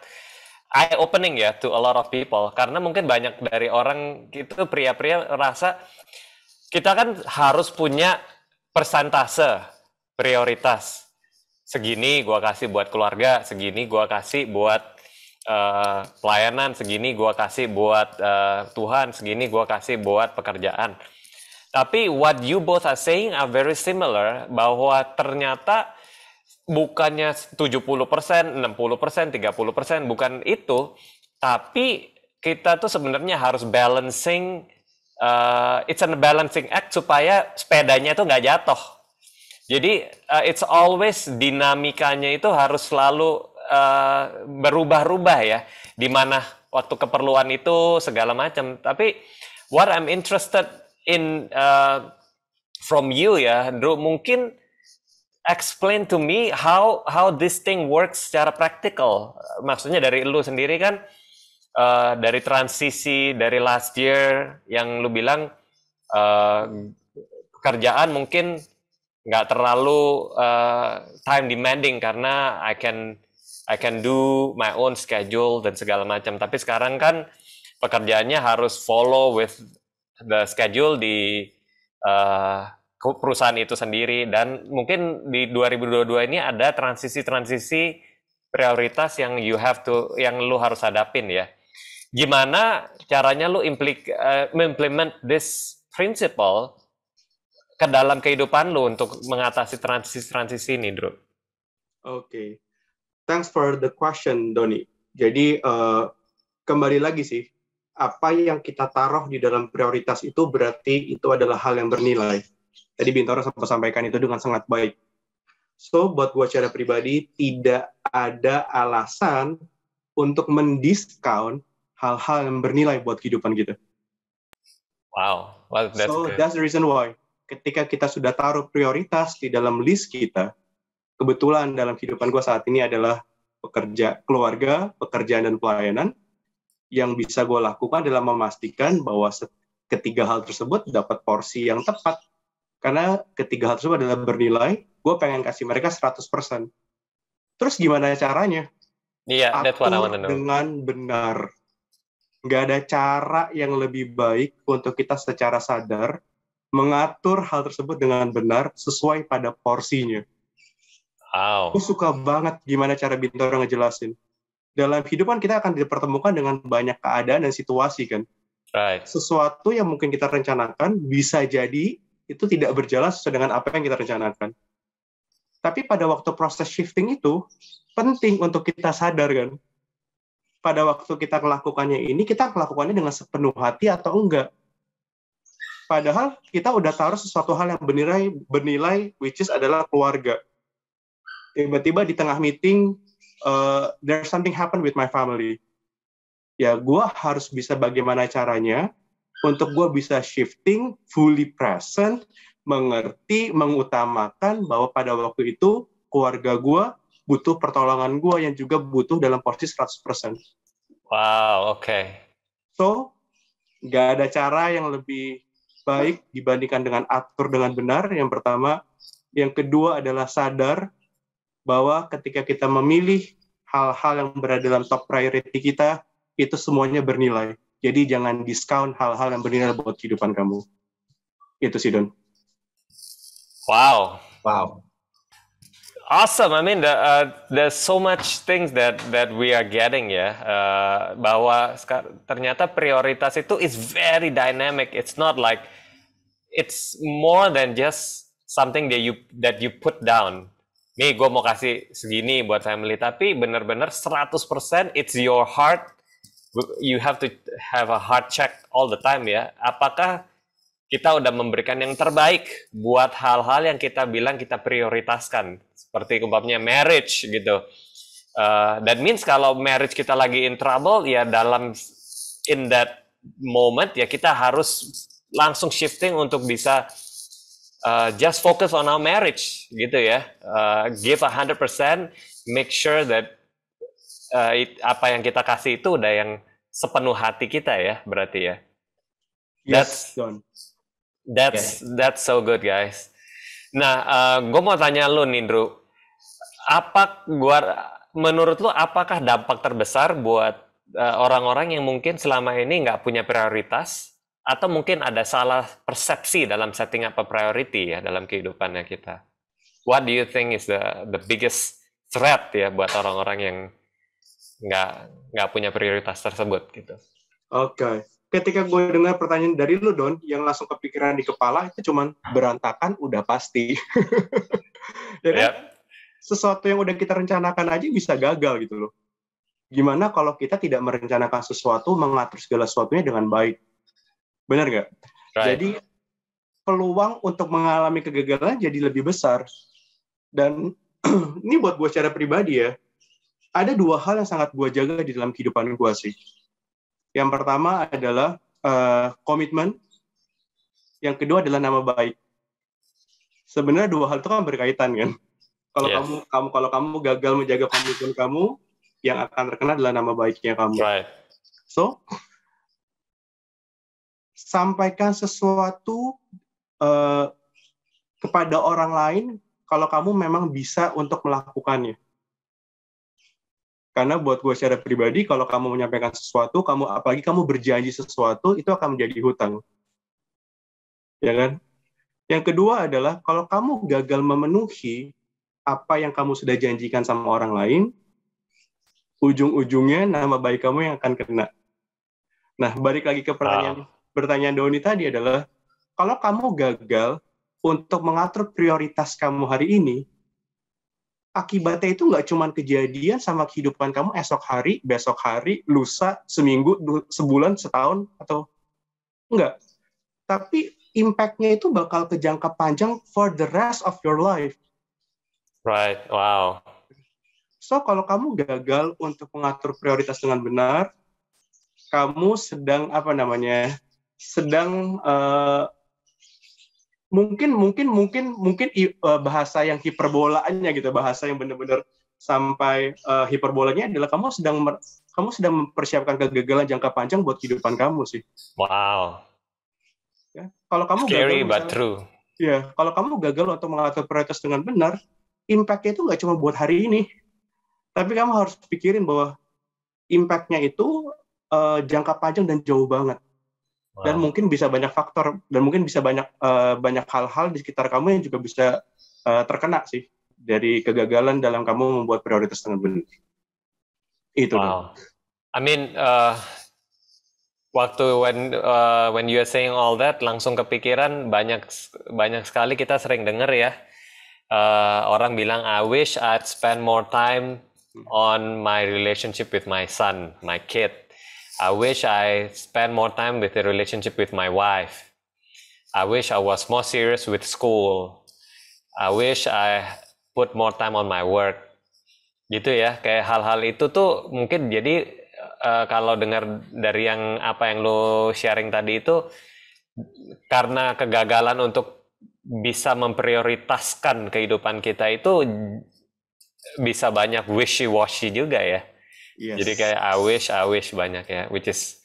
eye-opening ya to a lot of people, karena mungkin banyak dari orang itu pria-pria rasa kita kan harus punya persentase prioritas. Segini gua kasih buat keluarga, segini gua kasih buat pelayanan, segini gua kasih buat Tuhan, segini gua kasih buat pekerjaan. Tapi what you both are saying are very similar, bahwa ternyata bukannya 70%, 60%, 30%, bukan itu, tapi kita tuh sebenarnya harus balancing, it's a balancing act supaya sepedanya itu nggak jatuh. Jadi it's always dinamikanya itu harus selalu berubah-ubah ya, di mana waktu keperluan itu segala macam. Tapi what I'm interested in from you ya, Drew, mungkin explain to me how this thing works secara praktikal. Maksudnya dari lu sendiri kan, dari transisi dari last year yang lu bilang pekerjaan mungkin nggak terlalu time demanding karena I can do my own schedule dan segala macam. Tapi sekarang kan pekerjaannya harus follow with the schedule di perusahaan itu sendiri, dan mungkin di 2022 ini ada transisi prioritas yang yang lu harus hadapin ya. Gimana caranya lu implement this principle ke dalam kehidupan lu untuk mengatasi transisi ini, Drew? Oke. Thanks for the question, Doni. Jadi, kembali lagi sih, apa yang kita taruh di dalam prioritas itu berarti itu adalah hal yang bernilai. Tadi Bintoro sempat sampaikan itu dengan sangat baik. So, buat gue secara pribadi, tidak ada alasan untuk mendiskount hal-hal yang bernilai buat kehidupan kita. Wow, well, that's so good. That's the reason why. Ketika kita sudah taruh prioritas di dalam list kita, kebetulan dalam kehidupan gue saat ini adalah keluarga, pekerjaan, dan pelayanan. Yang bisa gue lakukan adalah memastikan bahwa ketiga hal tersebut dapat porsi yang tepat. Karena ketiga hal tersebut adalah bernilai, gue pengen kasih mereka 100%. Terus gimana caranya? Yeah, that's what I want Atur to know. dengan benar. Nggak ada cara yang lebih baik untuk kita secara sadar mengatur hal tersebut dengan benar sesuai pada porsinya. Wow. Aku suka banget gimana cara Bintoro ngejelasin. Dalam hidup kan kita akan dipertemukan dengan banyak keadaan dan situasi kan. Right. Sesuatu yang mungkin kita rencanakan bisa jadi itu tidak berjalan sesuai dengan apa yang kita rencanakan. Tapi pada waktu proses shifting itu penting untuk kita sadar kan. Pada waktu kita melakukannya ini, kita melakukannya dengan sepenuh hati atau enggak. Padahal kita udah taruh sesuatu hal yang bernilai which is adalah keluarga. Tiba-tiba di tengah meeting, there's something happen with my family. Ya, gue harus bisa bagaimana caranya untuk gue bisa shifting, fully present, mengerti, mengutamakan bahwa pada waktu itu keluarga gue butuh pertolongan gue yang juga butuh dalam porsi 100%. Wow, oke. So, nggak ada cara yang lebih baik dibandingkan dengan atur dengan benar, yang pertama. Yang kedua adalah sadar bahwa ketika kita memilih hal-hal yang berada dalam top priority kita, itu semuanya bernilai. Jadi jangan discount hal-hal yang bernilai buat kehidupan kamu. Itu sih, Don. Wow. Wow. Awesome. I mean, there's so much things that we are getting ya. Bahwa ternyata prioritas itu is very dynamic. It's not like it's more than just something that you put down. Nih, gue mau kasih segini buat family, tapi benar-benar 100% it's your heart. You have to have a heart check all the time ya. Apakah kita udah memberikan yang terbaik buat hal-hal yang kita bilang kita prioritaskan, seperti umpamanya marriage gitu. That means kalau marriage kita lagi in trouble, ya in that moment ya kita harus langsung shifting untuk bisa just focus on our marriage gitu ya. Give 100%, make sure that apa yang kita kasih itu udah yang sepenuh hati kita ya, berarti ya. Yes, Don. That's so good, guys. Nah, gue mau tanya lu nih, Drew. Menurut lu, apakah dampak terbesar buat orang-orang yang mungkin selama ini nggak punya prioritas, atau mungkin ada salah persepsi dalam setting up a priority ya dalam kehidupannya kita? What do you think is the biggest threat ya buat orang-orang yang nggak punya prioritas tersebut gitu? Oke. Ketika gue dengar pertanyaan dari lu, Don, yang langsung kepikiran di kepala itu cuman berantakan udah pasti. Ya kan? Yep. Sesuatu yang udah kita rencanakan aja bisa gagal gitu loh. Gimana kalau kita tidak merencanakan sesuatu, mengatur segala sesuatunya dengan baik? Benar nggak? Right. Jadi peluang untuk mengalami kegagalan jadi lebih besar. Dan ini buat gue secara pribadi ya, ada dua hal yang sangat gue jaga di dalam kehidupan gue sih. Yang pertama adalah komitmen, yang kedua adalah nama baik. Sebenarnya dua hal itu kan berkaitan kan. Kalau kalau kamu gagal menjaga komitmen kamu, yang akan terkena adalah nama baiknya kamu. Right. So, sampaikan sesuatu kepada orang lain kalau kamu memang bisa untuk melakukannya. Karena buat gue secara pribadi, kalau kamu menyampaikan sesuatu, apalagi kamu berjanji sesuatu, itu akan menjadi hutang. Ya kan? Yang kedua adalah, kalau kamu gagal memenuhi apa yang kamu sudah janjikan sama orang lain, ujung-ujungnya nama baik kamu yang akan kena. Nah, balik lagi ke pertanyaan Doni tadi adalah, kalau kamu gagal untuk mengatur prioritas kamu hari ini, akibatnya itu nggak cuma kejadian sama kehidupan kamu esok hari, besok hari, lusa, seminggu, sebulan, setahun, atau enggak. Tapi impact-nya itu bakal ke jangka panjang for the rest of your life. Right, wow. So, kalau kamu gagal untuk mengatur prioritas dengan benar, kamu sedang, mungkin bahasa yang hiperbolaannya gitu, bahasa yang benar-benar sampai hiperbolanya adalah kamu sedang mempersiapkan kegagalan jangka panjang buat kehidupan kamu sih. Wow. Ya, kalau kamu Scary gagal, but true. Ya, kalau kamu gagal untuk mengatur prioritas dengan benar, impact-nya itu nggak cuma buat hari ini, tapi kamu harus pikirin bahwa impact-nya itu jangka panjang dan jauh banget. Dan mungkin bisa banyak faktor, dan mungkin bisa banyak hal-hal di sekitar kamu yang juga bisa terkena sih dari kegagalan dalam kamu membuat prioritas dengan benar. Itu wow. I mean, waktu when you are saying all that, langsung kepikiran banyak sekali kita sering dengar ya, orang bilang I wish I'd spend more time on my relationship with my son, my kid. I wish I spend more time with the relationship with my wife. I wish I was more serious with school. I wish I put more time on my work. Gitu ya, kayak hal-hal itu tuh mungkin jadi kalau dengar dari apa yang lo sharing tadi itu, karena kegagalan untuk bisa memprioritaskan kehidupan kita itu bisa banyak wishy-washy juga ya. Yes. Jadi kayak I wish banyak ya, which is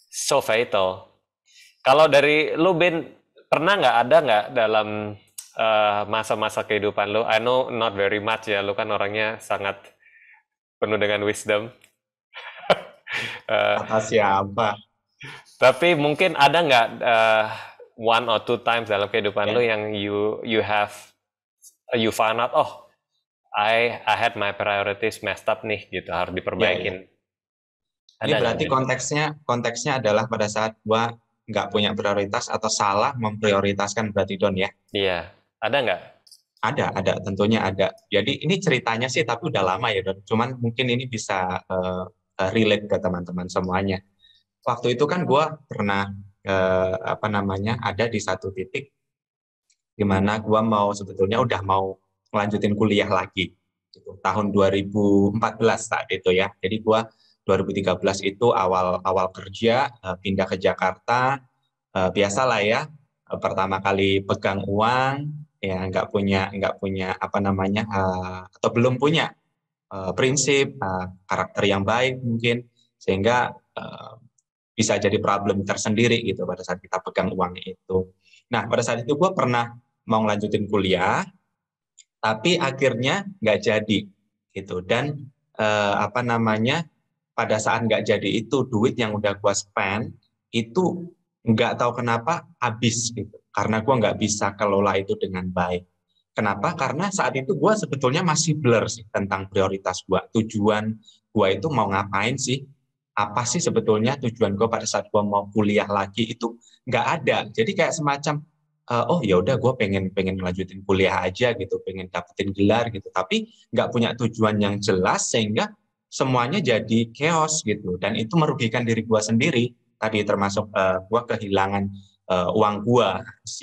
so fatal. Kalau dari lu Ben, pernah ada nggak dalam masa-masa kehidupan lu? I know not very much ya, lu kan orangnya sangat penuh dengan wisdom. Kata siapa? Tapi mungkin ada nggak one or two times dalam kehidupan lu yang you found out, oh I had my priorities messed up nih, gitu, harus diperbaikin. Ini berarti konteksnya adalah pada saat gua nggak punya prioritas atau salah memprioritaskan berarti Don ya? Iya, ada nggak? Ada, tentunya ada. Jadi ini ceritanya sih tapi udah lama ya Don. Cuman mungkin ini bisa relate ke teman-teman semuanya. Waktu itu kan gua pernah ada di satu titik di mana gua sebetulnya udah mau ngelanjutin kuliah lagi gitu. Tahun 2014 saat itu ya. Jadi gua 2013 itu awal kerja, pindah ke Jakarta, biasalah ya, pertama kali pegang uang, ya nggak punya atau belum punya prinsip, karakter yang baik mungkin, sehingga bisa jadi problem tersendiri gitu pada saat kita pegang uang itu. Nah pada saat itu gua pernah mau ngelanjutin kuliah, tapi akhirnya nggak jadi gitu. Dan pada saat nggak jadi itu, duit yang udah gua spend itu nggak tahu kenapa habis gitu, karena gua nggak bisa kelola itu dengan baik. Kenapa? Karena saat itu gua sebetulnya masih blur sih tentang prioritas gua, tujuan gua itu mau ngapain sih, apa sih sebetulnya tujuan gua pada saat gua mau kuliah lagi itu nggak ada. Jadi kayak semacam oh ya udah gue pengen lanjutin kuliah aja gitu, pengen dapetin gelar gitu, tapi nggak punya tujuan yang jelas sehingga semuanya jadi chaos gitu, dan itu merugikan diri gue sendiri tadi, termasuk gue kehilangan uang gue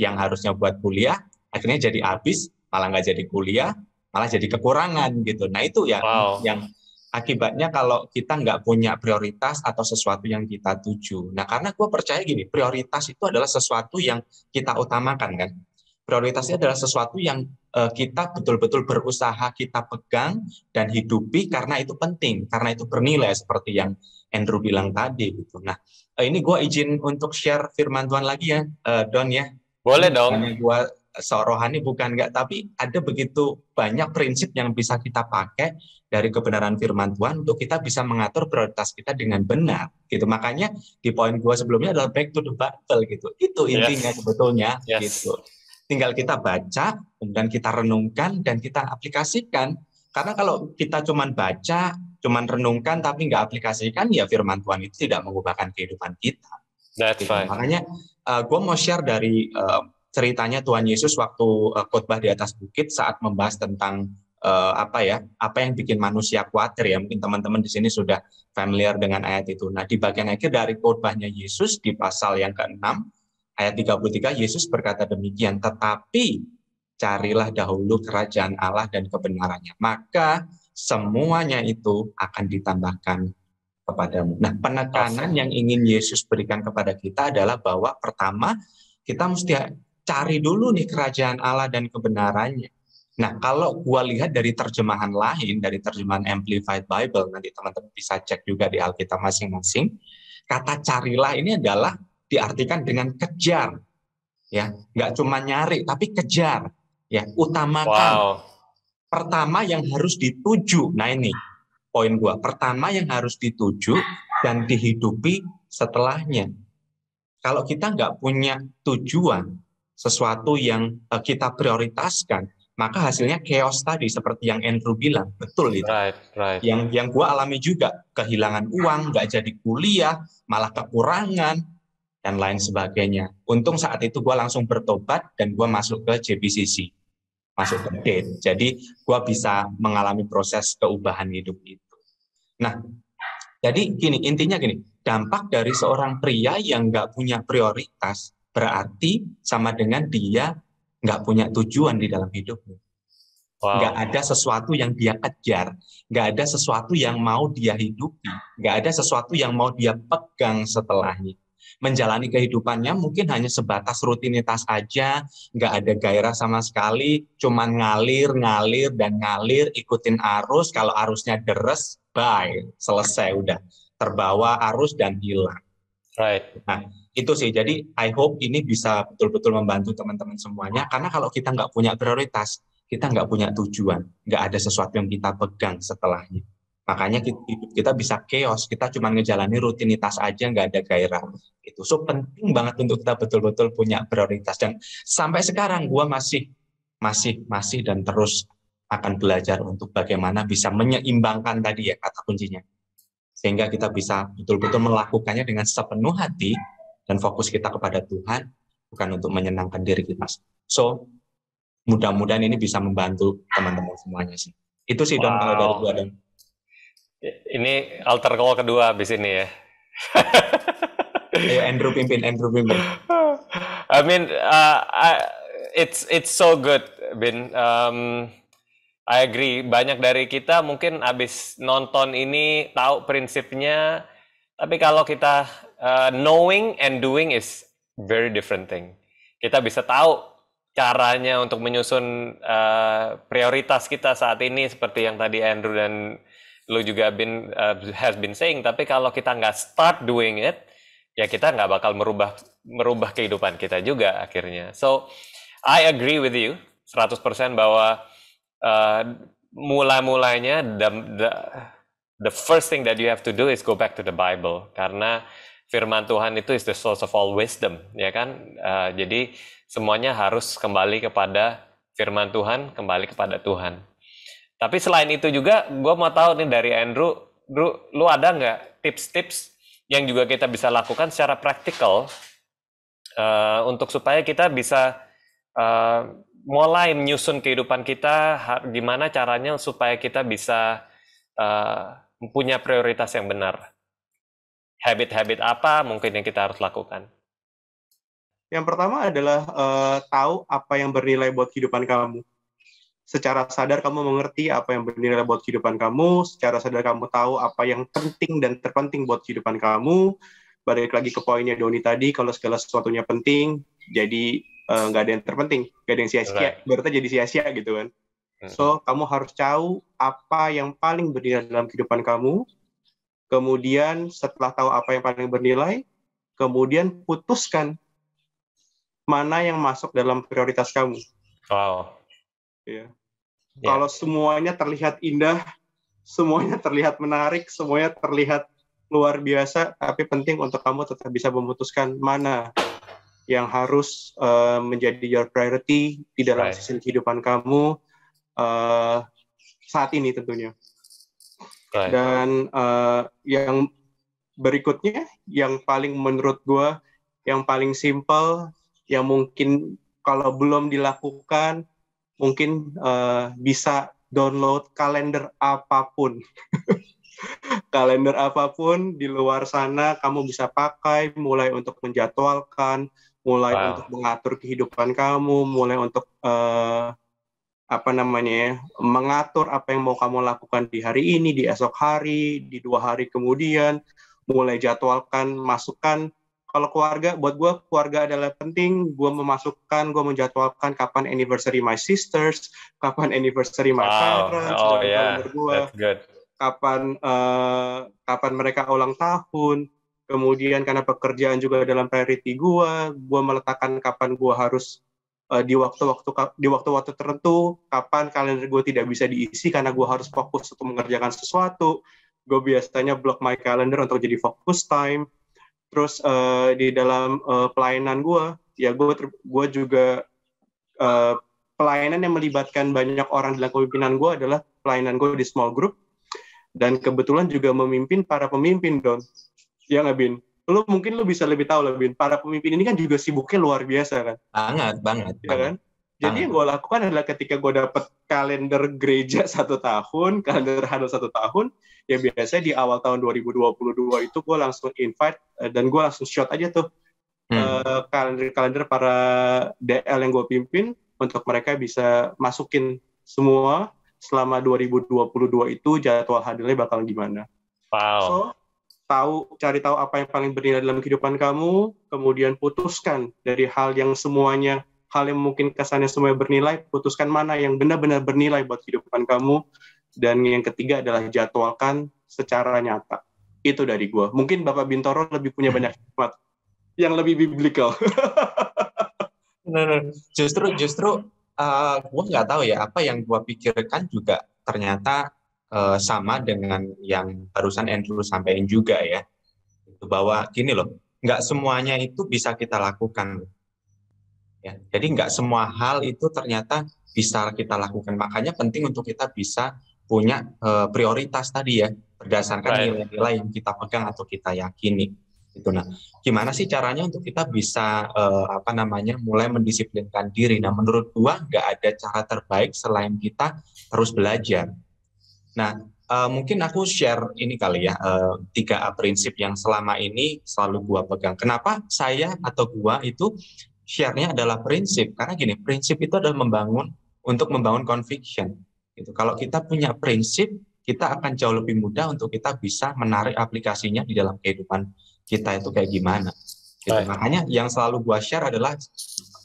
yang harusnya buat kuliah, akhirnya jadi habis, malah nggak jadi kuliah, malah jadi kekurangan gitu. Nah itu ya yang akibatnya kalau kita nggak punya prioritas atau sesuatu yang kita tuju. Nah, karena gue percaya gini, prioritas itu adalah sesuatu yang kita utamakan kan. Prioritasnya adalah sesuatu yang kita betul-betul berusaha kita pegang dan hidupi karena itu penting, karena itu bernilai seperti yang Andrew bilang tadi gitu. Nah, ini gue izin untuk share firman Tuhan lagi ya, Don ya. Boleh dong. Gue rohani bukan enggak, tapi ada begitu banyak prinsip yang bisa kita pakai dari kebenaran firman Tuhan untuk kita bisa mengatur prioritas kita dengan benar gitu. Makanya di poin gua sebelumnya adalah back to the Bible gitu. Itu intinya sebetulnya gitu. Tinggal kita baca, kemudian kita renungkan dan kita aplikasikan. Karena kalau kita cuman baca, cuman renungkan tapi nggak aplikasikan, ya firman Tuhan itu tidak mengubahkan kehidupan kita. That's gitu. fine. Makanya gua mau share dari ceritanya Tuhan Yesus waktu khotbah di atas bukit saat membahas tentang apa yang bikin manusia khawatir ya. Mungkin teman-teman di sini sudah familiar dengan ayat itu. Nah, di bagian akhir dari khotbahnya Yesus di pasal yang ke-6 ayat 33, Yesus berkata demikian, tetapi carilah dahulu kerajaan Allah dan kebenarannya, maka semuanya itu akan ditambahkan kepadamu. Nah, penekanan yang ingin Yesus berikan kepada kita adalah bahwa pertama kita mesti cari dulu nih kerajaan Allah dan kebenarannya. Nah, kalau gua lihat dari terjemahan lain, dari terjemahan Amplified Bible, nanti teman-teman bisa cek juga di Alkitab masing-masing, kata carilah ini adalah diartikan dengan kejar, ya, nggak cuma nyari, tapi kejar, ya, utamakan. Wow. Pertama yang harus dituju, nah ini poin gua, pertama yang harus dituju dan dihidupi setelahnya. Kalau kita nggak punya tujuan, sesuatu yang kita prioritaskan, maka hasilnya chaos tadi, seperti yang Andrew bilang, betul itu. Right. Yang gue alami juga, kehilangan uang, nggak jadi kuliah, malah kekurangan, dan lain sebagainya. Untung saat itu gue langsung bertobat, dan gue masuk ke JBCC, masuk ke DATE. Jadi gue bisa mengalami proses keubahan hidup itu. Nah, jadi intinya gini, dampak dari seorang pria yang nggak punya prioritas berarti sama dengan dia nggak punya tujuan di dalam hidupnya. Nggak Wow. ada sesuatu yang dia kejar, nggak ada sesuatu yang mau dia hidupi, nggak ada sesuatu yang mau dia pegang setelahnya. Menjalani kehidupannya mungkin hanya sebatas rutinitas aja, nggak ada gairah sama sekali, cuman ngalir, ikutin arus, kalau arusnya deres, bye, selesai, udah terbawa arus dan hilang. Right. Nah, itu sih. Jadi, I hope ini bisa betul-betul membantu teman-teman semuanya. Karena kalau kita nggak punya prioritas, kita nggak punya tujuan, nggak ada sesuatu yang kita pegang setelahnya. Makanya hidup kita bisa chaos. Kita cuma ngejalani rutinitas aja, nggak ada gairah. Itu so penting banget untuk kita betul-betul punya prioritas. Dan sampai sekarang, gue masih dan terus akan belajar untuk bagaimana bisa menyeimbangkan tadi ya kata kuncinya. Sehingga kita bisa betul-betul melakukannya dengan sepenuh hati dan fokus kita kepada Tuhan, bukan untuk menyenangkan diri kita. So, mudah-mudahan ini bisa membantu teman-teman semuanya sih. Itu sih Don, kalau dari gua, Don. Ini altar call kedua habis ini ya. Ayo Andrew pimpin. I mean, it's so good, Bin. I agree. Banyak dari kita mungkin abis nonton ini tahu prinsipnya, tapi kalau kita knowing and doing is very different thing. Kita bisa tahu caranya untuk menyusun prioritas kita saat ini seperti yang tadi Andrew dan lu juga has been saying. Tapi kalau kita nggak start doing it, ya kita nggak bakal merubah kehidupan kita juga akhirnya. So I agree with you 100% bahwa mulainya the first thing that you have to do is go back to the Bible, karena firman Tuhan itu is the source of all wisdom, ya kan? Jadi semuanya harus kembali kepada firman Tuhan, kembali kepada Tuhan. Tapi selain itu juga, gue mau tahu nih dari Andrew, lu ada nggak tips-tips yang juga kita bisa lakukan secara praktikal untuk supaya kita bisa mulai menyusun kehidupan kita, gimana caranya supaya kita bisa punya prioritas yang benar. Habit-habit apa mungkin yang kita harus lakukan? Yang pertama adalah tahu apa yang bernilai buat kehidupan kamu. Secara sadar kamu mengerti apa yang bernilai buat kehidupan kamu, secara sadar kamu tahu apa yang penting dan terpenting buat kehidupan kamu. Balik lagi ke poinnya Doni tadi, kalau segala sesuatunya penting, jadi nggak ada yang terpenting, nggak ada yang sia-sia, berarti jadi sia-sia gitu kan. So, kamu harus tahu apa yang paling bernilai dalam kehidupan kamu, kemudian setelah tahu apa yang paling bernilai, kemudian putuskan mana yang masuk dalam prioritas kamu. Wow. Ya. Kalau semuanya terlihat indah, semuanya terlihat menarik, semuanya terlihat luar biasa, tapi penting untuk kamu tetap bisa memutuskan mana yang harus menjadi your priority di dalam sisi kehidupan kamu saat ini tentunya. Dan yang berikutnya, yang paling menurut gue, yang paling simple, yang mungkin kalau belum dilakukan, mungkin bisa download kalender apapun. Kalender apapun di luar sana kamu bisa pakai, mulai untuk menjadwalkan, mulai untuk mengatur kehidupan kamu, mulai untuk mengatur apa yang mau kamu lakukan di hari ini, di esok hari, di 2 hari kemudian, mulai jadwalkan, masukkan Kalau keluarga, buat gue keluarga adalah penting. Gue menjadwalkan kapan anniversary my sisters, kapan anniversary my Wow. parents Oh dalam yeah, kalender gue, that's good. kapan mereka ulang tahun. Kemudian karena pekerjaan juga dalam priority gue meletakkan kapan gue harus di waktu-waktu tertentu, kapan kalender gue tidak bisa diisi karena gue harus fokus untuk mengerjakan sesuatu. Gue biasanya block my calendar untuk jadi focus time. Terus di dalam pelayanan gue, ya gue juga pelayanan yang melibatkan banyak orang dalam kepemimpinan gue adalah pelayanan gue di small group, dan kebetulan juga memimpin para pemimpin, Don. Ya nggak, Bin? Mungkin lu bisa lebih tahu lah, Bin. Para pemimpin ini kan juga sibuknya luar biasa kan? Banget. Ya kan? Jadi yang gue lakukan adalah ketika gue dapet kalender gereja 1 tahun, kalender hadal 1 tahun, ya biasanya di awal tahun 2022 itu gue langsung invite dan gue langsung shot aja tuh kalender para DL yang gue pimpin untuk mereka bisa masukin semua selama 2022 itu jadwal hadirnya bakal gimana. Wow. So, cari tahu apa yang paling bernilai dalam kehidupan kamu, kemudian putuskan dari hal yang mungkin kesannya semuanya bernilai, putuskan mana yang benar-benar bernilai buat kehidupan kamu, dan yang ketiga adalah jadwalkan secara nyata. Itu dari gue. Mungkin Bapak Bintoro lebih punya banyak hikmat yang lebih biblical. Justru gue nggak tahu ya, apa yang gue pikirkan juga ternyata sama dengan yang barusan Andrew sampaikan juga ya, bahwa gini loh, nggak semuanya itu bisa kita lakukan ya. Jadi nggak semua hal itu ternyata bisa kita lakukan, makanya penting untuk kita bisa punya prioritas tadi ya, berdasarkan nilai-nilai yang kita pegang atau kita yakini itu. Nah, gimana sih caranya untuk kita bisa mulai mendisiplinkan diri? Nah, menurut gua nggak ada cara terbaik selain kita terus belajar. Nah, mungkin aku share ini kali ya, 3 prinsip yang selama ini selalu gua pegang. Kenapa saya atau gua itu share-nya adalah prinsip? Karena gini, prinsip itu adalah untuk membangun conviction. Gitu. Kalau kita punya prinsip, kita akan jauh lebih mudah untuk kita bisa menarik aplikasinya di dalam kehidupan kita itu kayak gimana. Gitu. Makanya yang selalu gua share adalah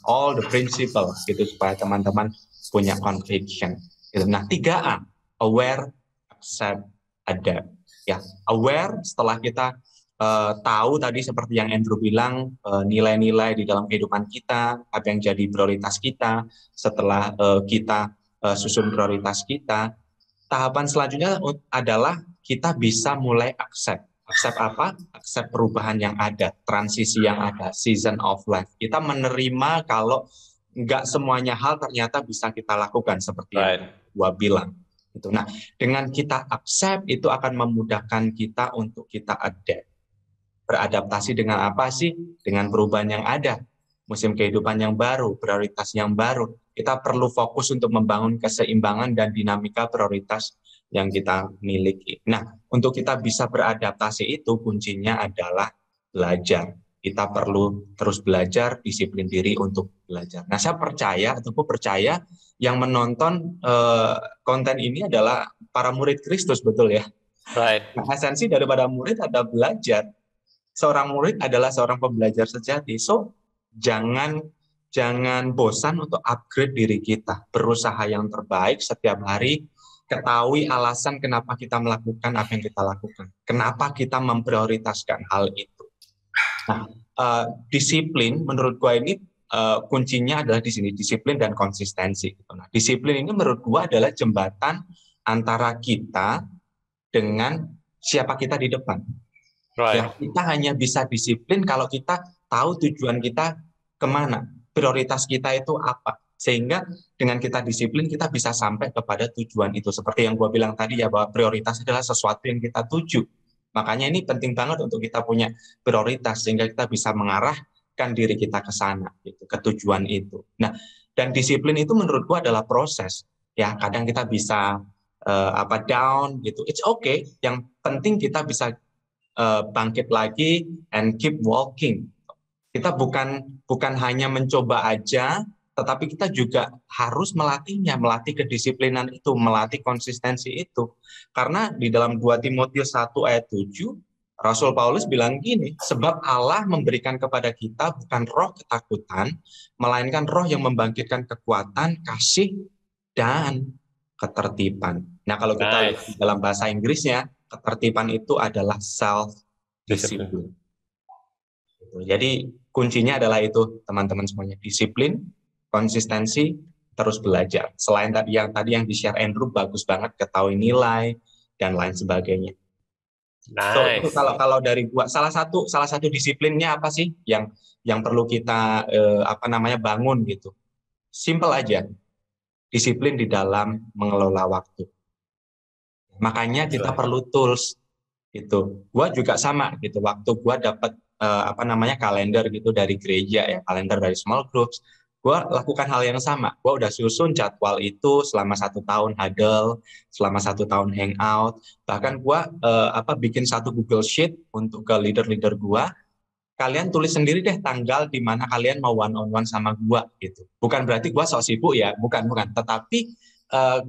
all the principle gitu, supaya teman-teman punya conviction. Gitu. Nah, 3A, aware, accept, adapt. Ya, aware setelah kita tahu tadi seperti yang Andrew bilang, nilai-nilai di dalam kehidupan kita, apa yang jadi prioritas kita. Setelah kita susun prioritas kita, tahapan selanjutnya adalah kita bisa mulai accept. Accept apa? Accept perubahan yang ada, transisi yang ada, season of life. Kita menerima kalau nggak semuanya hal ternyata bisa kita lakukan seperti yang gua bilang. Gitu. Nah, dengan kita accept itu akan memudahkan kita untuk kita adapt. Beradaptasi dengan apa sih? Dengan perubahan yang ada, musim kehidupan yang baru, prioritas yang baru. Kita perlu fokus untuk membangun keseimbangan dan dinamika prioritas yang kita miliki. Nah, untuk kita bisa beradaptasi itu kuncinya adalah belajar. Kita perlu terus belajar, disiplin diri untuk belajar. Nah, saya percaya yang menonton konten ini adalah para murid Kristus, betul ya? Nah, esensi daripada murid adalah belajar. Seorang murid adalah seorang pembelajar sejati. So, jangan bosan untuk upgrade diri kita. Berusaha yang terbaik setiap hari. Ketahui alasan kenapa kita melakukan apa yang kita lakukan. Kenapa kita memprioritaskan hal itu. Nah, disiplin menurut gue ini kuncinya adalah di sini, disiplin dan konsistensi. Nah, disiplin ini menurut gue adalah jembatan antara kita dengan siapa kita di depan. Ya, kita hanya bisa disiplin kalau kita tahu tujuan kita kemana, prioritas kita itu apa. Sehingga dengan kita disiplin, kita bisa sampai kepada tujuan itu. Seperti yang gue bilang tadi ya, bahwa prioritas adalah sesuatu yang kita tuju. Makanya ini penting banget untuk kita punya prioritas, sehingga kita bisa mengarahkan diri kita ke sana, gitu, ke tujuan itu. Nah, dan disiplin itu menurut gue adalah proses. Ya, kadang kita bisa down, gitu. It's okay. Yang penting kita bisa bangkit lagi and keep walking. Kita bukan hanya mencoba aja, tetapi kita juga harus melatihnya, melatih kedisiplinan itu, melatih konsistensi itu. Karena di dalam 2 Timotius 1 ayat 7, Rasul Paulus bilang gini, sebab Allah memberikan kepada kita bukan roh ketakutan, melainkan roh yang membangkitkan kekuatan, kasih, dan ketertiban. Nah, kalau kita lihat Nice. dalam bahasa Inggrisnya, ketertiban itu adalah Discipline. self-discipline. Jadi kuncinya adalah itu, teman-teman semuanya. Disiplin, konsistensi, terus belajar. Selain tadi yang di-share Andrew, bagus banget, ketahui nilai, dan lain sebagainya. So, itu Nice. kalau dari gua salah satu disiplinnya apa sih yang perlu kita bangun gitu. Simple aja. Disiplin di dalam mengelola waktu. Makanya kita perlu tools gitu. Gua juga sama gitu. Waktu gua dapat kalender gitu dari gereja ya, kalender dari small groups. Gua lakukan hal yang sama. Gua udah susun jadwal itu selama 1 tahun huddle, selama 1 tahun hangout. Bahkan gua bikin satu Google Sheet untuk ke leader-leader gua. Kalian tulis sendiri deh tanggal di mana kalian mau one on one sama gua gitu. Bukan berarti gua sok sibuk ya, bukan. Tetapi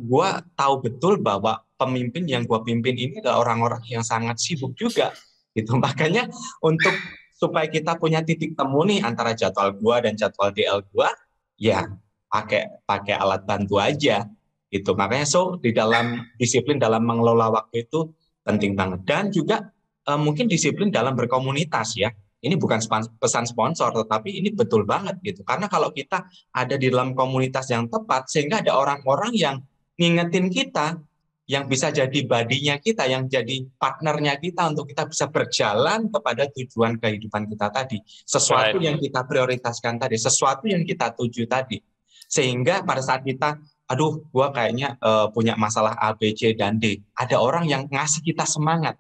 gua tahu betul bahwa pemimpin yang gua pimpin ini adalah orang-orang yang sangat sibuk juga gitu. Makanya untuk supaya kita punya titik temu nih antara jadwal gua dan jadwal DL gua, ya pakai alat bantu aja gitu. Makanya di dalam disiplin dalam mengelola waktu itu penting banget. Dan juga mungkin disiplin dalam berkomunitas ya. Ini bukan pesan sponsor, tetapi ini betul banget gitu. Karena kalau kita ada di dalam komunitas yang tepat, sehingga ada orang-orang yang ngingetin kita, yang bisa jadi badinya kita, yang jadi partnernya kita untuk kita bisa berjalan kepada tujuan kehidupan kita tadi. Sesuatu yang kita prioritaskan tadi, sesuatu yang kita tuju tadi. Sehingga pada saat kita, aduh, gua kayaknya punya masalah A, B, C, dan D. Ada orang yang ngasih kita semangat.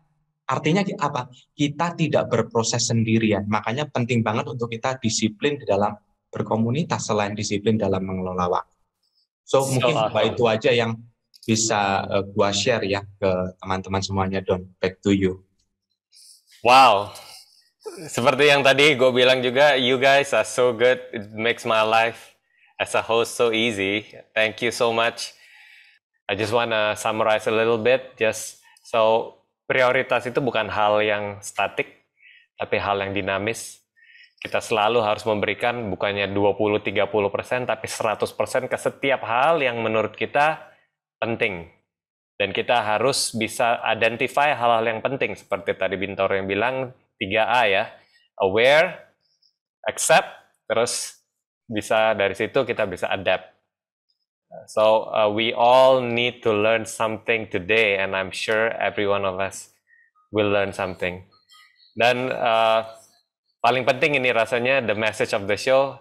Artinya apa? Kita tidak berproses sendirian. Makanya penting banget untuk kita disiplin di dalam berkomunitas selain disiplin dalam mengelola waktu. So mungkin itu aja yang bisa gua share ya ke teman-teman semuanya. Don, back to you. Wow. Seperti yang tadi gue bilang juga, you guys are so good. It makes my life as a host so easy. Thank you so much. I just wanna summarize a little bit. Prioritas itu bukan hal yang statik, tapi hal yang dinamis. Kita selalu harus memberikan bukannya 20-30%, tapi 100% ke setiap hal yang menurut kita penting. Dan kita harus bisa identify hal-hal yang penting, seperti tadi Bintoro yang bilang, 3A ya. Aware, accept, terus bisa dari situ kita bisa adapt. So we all need to learn something today, and I'm sure every one of us will learn something. Dan paling penting ini rasanya the message of the show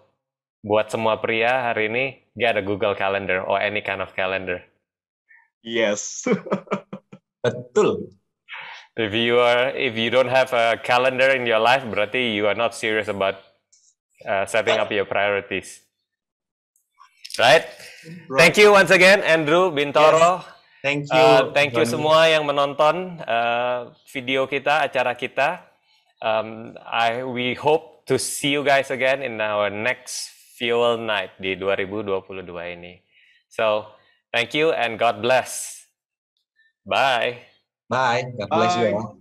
buat semua pria hari ini, get a Google Calendar or any kind of calendar. Yes. Betul. If you don't have a calendar in your life, berarti you are not serious about setting up your priorities. Right? Thank you once again, Andrew, Bintoro. Yes. Thank you. Thank you semua yang menonton video kita, acara kita. We hope to see you guys again in our next Fuel Night di 2022 ini. So, thank you and God bless. Bye. Bye. God bless you all.